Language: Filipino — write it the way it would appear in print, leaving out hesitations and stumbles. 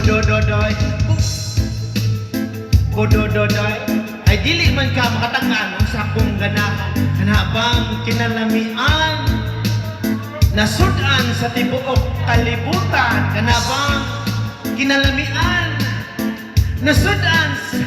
Budododoy, budododoy, ay dili man ka makatangan sa akong ganahan. Hanabang kinalamian, nasudan sa tibuok kalibutan. Hanabang kinalamian, nasudan sa